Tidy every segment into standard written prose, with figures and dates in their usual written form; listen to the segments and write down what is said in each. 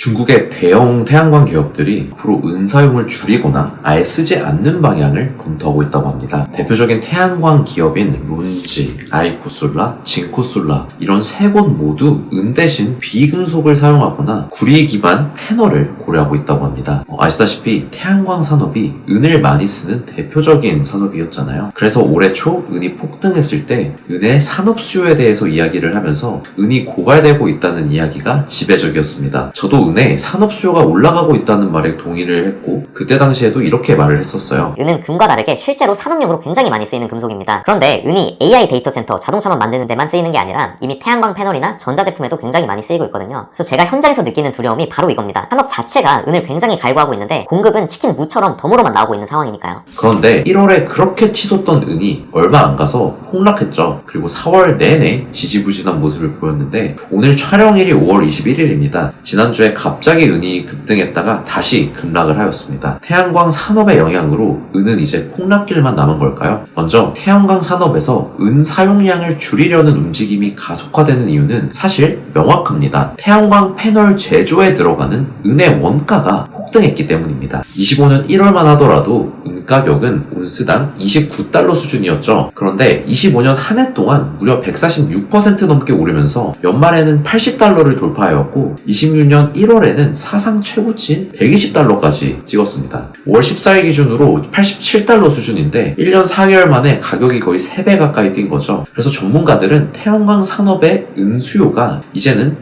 중국의 대형 태양광 기업들이 앞으로 은 사용을 줄이거나 아예 쓰지 않는 방향을 검토하고 있다고 합니다. 대표적인 태양광 기업인 론지, 아이코솔라, 진코솔라 이런 세 곳 모두 은 대신 비금속을 사용하거나 구리 기반 패널을 고려하고 있다고 합니다. 아시다시피 태양광 산업이 은을 많이 쓰는 대표적인 산업이었잖아요. 그래서 올해 초 은이 폭등했을 때 은의 산업 수요에 대해서 이야기를 하면서 은이 고갈되고 있다는 이야기가 지배적이었습니다. 저도 은의 산업 수요가 올라가고 있다는 말에 동의를 했고 그때 당시에도 이렇게 말을 했었어요. 은은 금과 다르게 실제로 산업용으로 굉장히 많이 쓰이는 금속입니다. 그런데 은이 AI 데이터 센터, 자동차만 만드는 데만 쓰이는 게 아니라 이미 태양광 패널이나 전자제품에도 굉장히 많이 쓰이고 있거든요. 그래서 제가 현장에서 느끼는 두려움이 바로 이겁니다. 산업 자체가 은을 굉장히 갈구하고 있는데 공급은 치킨 무처럼 덤으로만 나오고 있는 상황이니까요. 그런데 1월에 그렇게 치솟던 은이 얼마 안 가서 폭락했죠. 그리고 4월 내내 지지부진한 모습을 보였는데 오늘 촬영일이 5월 21일입니다. 지난주에 갑자기 은이 급등했다가 다시 급락을 하였습니다. 태양광 산업의 영향으로 은은 이제 폭락길만 남은 걸까요? 먼저 태양광 산업에서 은 사용량을 줄이려는 움직임이 가속화되는 이유는 사실 명확합니다. 태양광 패널 제조에 들어가는 은의 원가가 폭등했기 때문입니다. 25년 1월만 하더라도 은 가격은 온스당 29달러 수준이었죠. 그런데 25년 한 해 동안 무려 146% 넘게 오르면서 연말에는 80달러를 돌파하였고 26년 1월에는 사상 최고치인 120달러까지 찍었습니다. 5월 14일 기준으로 87달러 수준인데 1년 4개월 만에 가격이 거의 3배 가까이 뛴 거죠. 그래서 전문가들은 태양광 산업의 은 수요가 이제는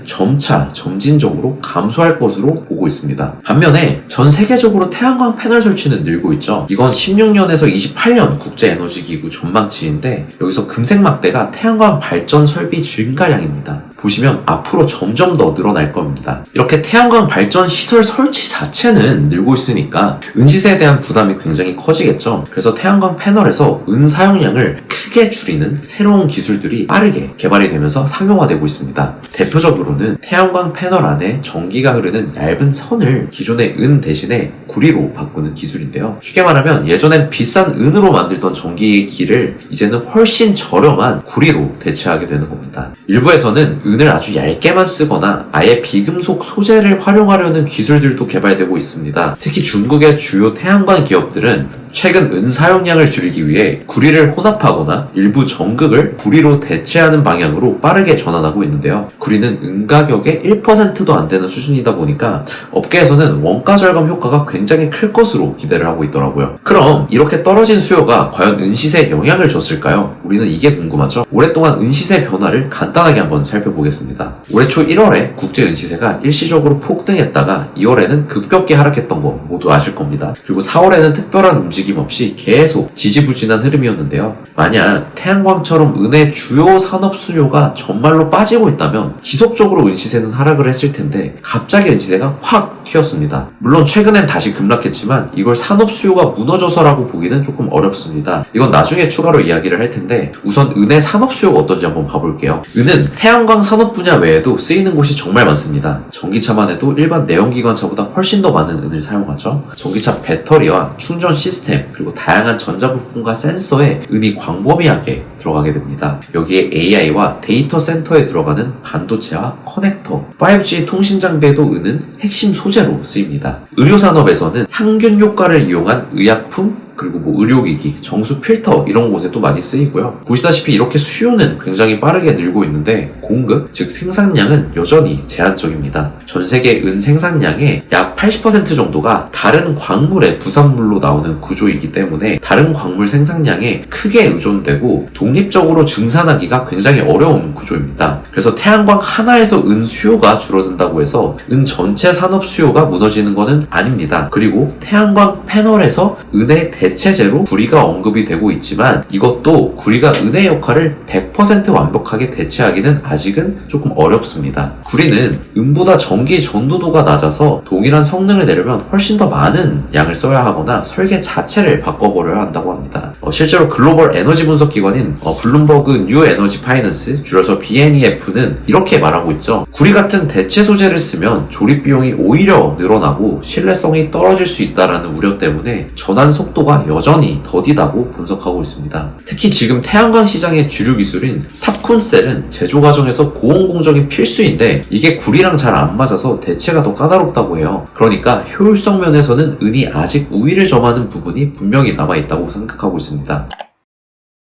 점진적으로 감소할 것으로 보고 있습니다. 반면에 전 세계적으로 태양광 패널 설치는 늘고 있죠. 이건 16년에서 28년 국제에너지기구 전망치인데 여기서 금색막대가 태양광 발전 설비 증가량입니다. 보시면 앞으로 점점 더 늘어날 겁니다. 이렇게 태양광 발전 시설 설치 자체는 늘고 있으니까 은시세에 대한 부담이 굉장히 커지겠죠. 그래서 태양광 패널에서 은 사용량을 크게 줄이는 새로운 기술들이 빠르게 개발이 되면서 상용화되고 있습니다. 대표적으로는 태양광 패널 안에 전기가 흐르는 얇은 선을 기존의 은 대신에 구리로 바꾸는 기술인데요. 쉽게 말하면 예전엔 비싼 은으로 만들던 전기의 길을 이제는 훨씬 저렴한 구리로 대체하게 되는 겁니다. 일부에서는 은을 아주 얇게만 쓰거나 아예 비금속 소재를 활용하려는 기술들도 개발되고 있습니다. 특히 중국의 주요 태양광 기업들은 최근 은 사용량을 줄이기 위해 구리를 혼합하거나 일부 전극을 구리로 대체하는 방향으로 빠르게 전환하고 있는데요. 구리는 은 가격의 1%도 안 되는 수준이다 보니까 업계에서는 원가 절감 효과가 굉장히 클 것으로 기대를 하고 있더라고요. 그럼 이렇게 떨어진 수요가 과연 은 시세에 영향을 줬을까요? 우리는 이게 궁금하죠. 오랫동안 은 시세 변화를 간단하게 한번 살펴보겠습니다. 올해 초 1월에 국제 은 시세가 일시적으로 폭등했다가 2월에는 급격히 하락했던 거 모두 아실 겁니다. 그리고 4월에는 특별한 움직임 없이 계속 지지부진한 흐름이었는데요. 만약 태양광처럼 은의 주요 산업 수요가 정말로 빠지고 있다면 지속적으로 은 시세는 하락을 했을 텐데 갑자기 은 시세가 확 튀었습니다. 물론 최근엔 다시 급락했지만 이걸 산업 수요가 무너져서라고 보기는 조금 어렵습니다. 이건 나중에 추가로 이야기를 할 텐데 우선 은의 산업 수요가 어떤지 한번 봐볼게요. 은은 태양광 산업 분야 외에도 쓰이는 곳이 정말 많습니다. 전기차만 해도 일반 내연기관차보다 훨씬 더 많은 은을 사용하죠. 전기차 배터리와 충전 시스템 그리고 다양한 전자부품과 센서에 은이 광범위하게 들어가게 됩니다. 여기에 AI와 데이터 센터에 들어가는 반도체와 커넥터, 5G 통신 장비에도 은은 핵심 소재로 쓰입니다. 의료산업에서는 항균 효과를 이용한 의약품 그리고 의료기기, 정수 필터 이런 곳에 또 많이 쓰이고요. 보시다시피 이렇게 수요는 굉장히 빠르게 늘고 있는데 공급, 즉 생산량은 여전히 제한적입니다. 전 세계 은 생산량의 약 80% 정도가 다른 광물의 부산물로 나오는 구조이기 때문에 다른 광물 생산량에 크게 의존되고 독립적으로 증산하기가 굉장히 어려운 구조입니다. 그래서 태양광 하나에서 은 수요가 줄어든다고 해서 은 전체 산업 수요가 무너지는 것은 아닙니다. 그리고 태양광 패널에서 은의 대체제로 구리가 언급이 되고 있지만 이것도 구리가 은의 역할을 100% 완벽하게 대체하기는 아직은 조금 어렵습니다. 구리는 은보다 전기 전도도가 낮아서 동일한 성능을 내려면 훨씬 더 많은 양을 써야 하거나 설계 자체를 바꿔버려야 한다고 합니다. 실제로 글로벌 에너지 분석 기관인 블룸버그 뉴 에너지 파이낸스 줄여서 BNEF는 이렇게 말하고 있죠. 구리 같은 대체 소재를 쓰면 조립 비용이 오히려 늘어나고 신뢰성이 떨어질 수 있다는 우려 때문에 전환 속도가 금리가 여전히 더디다고 분석하고 있습니다. 특히 지금 태양광 시장의 주류 기술인 탑콘셀은 제조 과정에서 고온 공정이 필수인데 이게 구리랑 잘 안 맞아서 대체가 더 까다롭다고 해요. 그러니까 효율성 면에서는 은이 아직 우위를 점하는 부분이 분명히 남아있다고 생각하고 있습니다.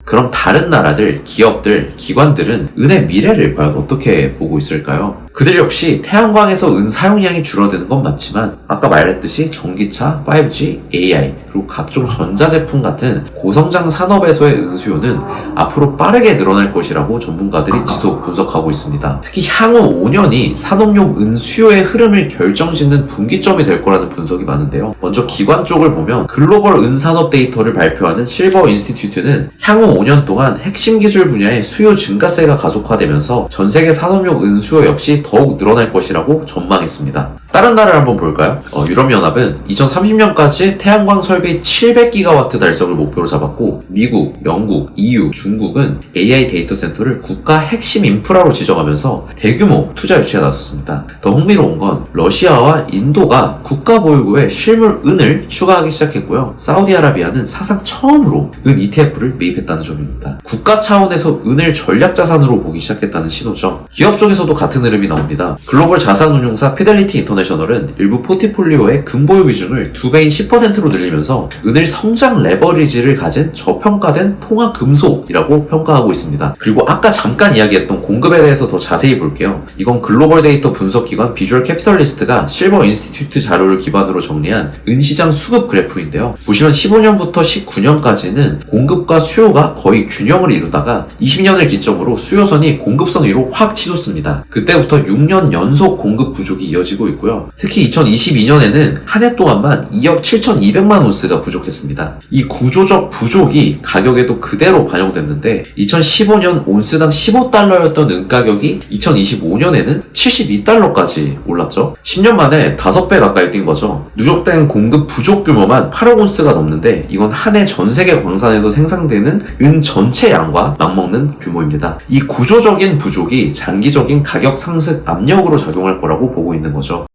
그럼 다른 나라들, 기업들, 기관들은 은의 미래를 과연 어떻게 보고 있을까요? 그들 역시 태양광에서 은 사용량이 줄어드는 건 맞지만 아까 말했듯이 전기차, 5G, AI, 그리고 각종 전자제품 같은 고성장 산업에서의 은 수요는 앞으로 빠르게 늘어날 것이라고 전문가들이 지속 분석하고 있습니다. 특히 향후 5년이 산업용 은 수요의 흐름을 결정짓는 분기점이 될 거라는 분석이 많은데요. 먼저 기관 쪽을 보면 글로벌 은 산업 데이터를 발표하는 실버 인스티튜트는 향후 5년 동안 핵심 기술 분야의 수요 증가세가 가속화되면서 전 세계 산업용 은 수요 역시 더욱 늘어날 것이라고 전망했습니다. 다른 나라를 한번 볼까요? 유럽연합은 2030년까지 태양광 설비 700기가와트 달성을 목표로 잡았고 미국, 영국, EU, 중국은 AI 데이터 센터를 국가 핵심 인프라로 지정하면서 대규모 투자 유치에 나섰습니다. 더 흥미로운 건 러시아와 인도가 국가 보유고에 실물 은을 추가하기 시작했고요. 사우디아라비아는 사상 처음으로 은 ETF를 매입했다는 점입니다. 국가 차원에서 은을 전략 자산으로 보기 시작했다는 신호죠. 기업 쪽에서도 같은 흐름이 나옵니다. 글로벌 자산 운용사 피델리티 인터내셔널은 일부 포트폴리오의 금보유 비중을 2배인 10%로 늘리면서 은을 성장 레버리지를 가진 저평가된 통화 금속이라고 평가하고 있습니다. 그리고 아까 잠깐 이야기했던 공급에 대해서 더 자세히 볼게요. 이건 글로벌 데이터 분석기관 비주얼 캐피털리스트가 실버 인스티튜트 자료를 기반으로 정리한 은시장 수급 그래프인데요. 보시면 15년부터 19년까지는 공급과 수요가 거의 균형을 이루다가 20년을 기점으로 수요선이 공급선 위로 확 치솟습니다. 그때부터 6년 연속 공급 부족이 이어지고 있고요. 특히 2022년에는 한 해 동안만 2억 7,200만 온스가 부족했습니다. 이 구조적 부족이 가격에도 그대로 반영됐는데 2015년 온스당 15달러였던 은 가격이 2025년에는 72달러까지 올랐죠. 10년 만에 5배 가까이 뛴 거죠. 누적된 공급 부족 규모만 8억 온스가 넘는데 이건 한 해 전 세계 광산에서 생산되는 은 전체 양과 맞먹는 규모입니다. 이 구조적인 부족이 장기적인 가격 상승 압력으로 작용할 거라고 보고 있는 거죠.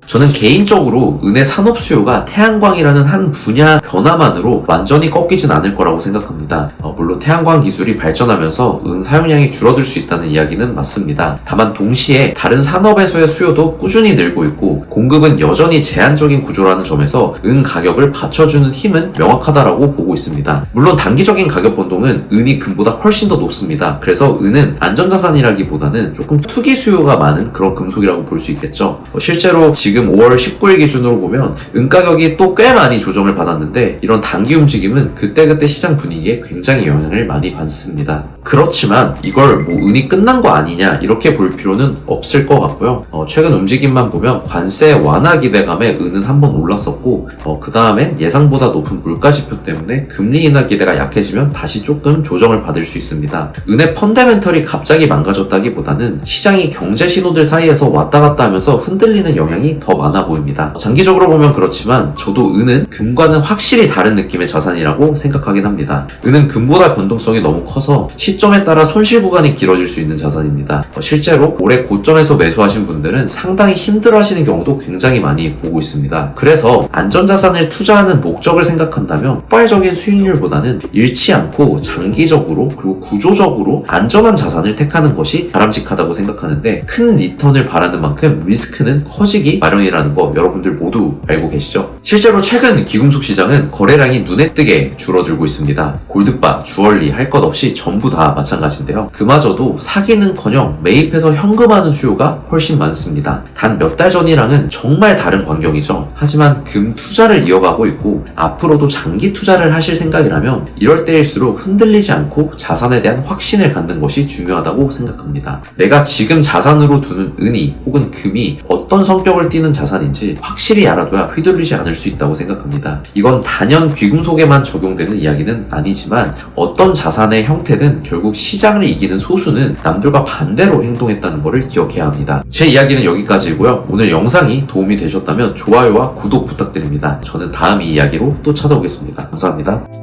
저는 개인적으로 은의 산업 수요가 태양광이라는 한 분야 변화만으로 완전히 꺾이진 않을 거라고 생각합니다. 물론 태양광 기술이 발전하면서 은 사용량이 줄어들 수 있다는 이야기는 맞습니다. 다만 동시에 다른 산업에서의 수요도 꾸준히 늘고 있고 공급은 여전히 제한적인 구조라는 점에서 은 가격을 받쳐주는 힘은 명확하다라고 보고 있습니다. 물론 단기적인 가격 변동은 은이 금보다 훨씬 더 높습니다. 그래서 은은 안전자산이라기보다는 조금 투기 수요가 많은 그런 금속이라고 볼 수 있겠죠. 실제로 지금 5월 19일 기준으로 보면 은 가격이 또 꽤 많이 조정을 받았는데 이런 단기 움직임은 그때그때 시장 분위기에 굉장히 영향을 많이 받습니다. 그렇지만 이걸 은이 끝난 거 아니냐 이렇게 볼 필요는 없을 것 같고요. 최근 움직임만 보면 관세 완화 기대감에 은은 한번 올랐었고 그 다음엔 예상보다 높은 물가지표 때문에 금리 인하 기대가 약해지면 다시 조금 조정을 받을 수 있습니다. 은의 펀더멘털이 갑자기 망가졌다기보다는 시장이 경제 신호들 사이에서 왔다 갔다 하면서 흔들리는 영향이 더 많아 보입니다. 장기적으로 보면 그렇지만 저도 은은 금과는 확실히 다른 느낌의 자산이라고 생각하긴 합니다. 은은 금보다 변동성이 너무 커서 시점에 따라 손실 구간이 길어질 수 있는 자산입니다. 실제로 올해 고점에서 매수하신 분들은 상당히 힘들어하시는 경우도 굉장히 많이 보고 있습니다. 그래서 안전자산을 투자하는 목적을 생각한다면 폭발적인 수익률보다는 잃지 않고 장기적으로 그리고 구조적으로 안전한 자산을 택하는 것이 바람직하다고 생각하는데 큰 리턴을 바라는 만큼 리스크는 커지기 마련이라는 거 여러분들 모두 알고 계시죠? 실제로 최근 귀금속 시장은 거래량이 눈에 띄게 줄어들고 있습니다. 골드바, 주얼리 할 것 없이 전부 다 마찬가지인데요. 그마저도 사기는커녕 매입해서 현금하는 수요가 훨씬 많습니다. 단 몇 달 전이랑은 정말 다른 광경이죠. 하지만 금 투자를 이어가고 있고 앞으로도 장기 투자를 하실 생각이라면 이럴 때일수록 흔들리지 않고 자산에 대한 확신을 갖는 것이 중요하다고 생각합니다. 내가 지금 자산으로 두는 은이 혹은 금이 어떤 성격을 띠는 자산인지 확실히 알아둬야 휘둘리지 않을 수 있다고 생각합니다. 이건 단연 귀금속에만 적용되는 이야기는 아니지만 어떤 자산의 형태든 결국 시장을 이기는 소수는 남들과 반대로 행동했다는 것을 기억해야 합니다. 제 이야기는 여기까지고요. 오늘 영상이 도움이 되셨다면 좋아요와 구독 부탁드립니다. 저는 다음 이 이야기로 또 찾아오겠습니다. 감사합니다.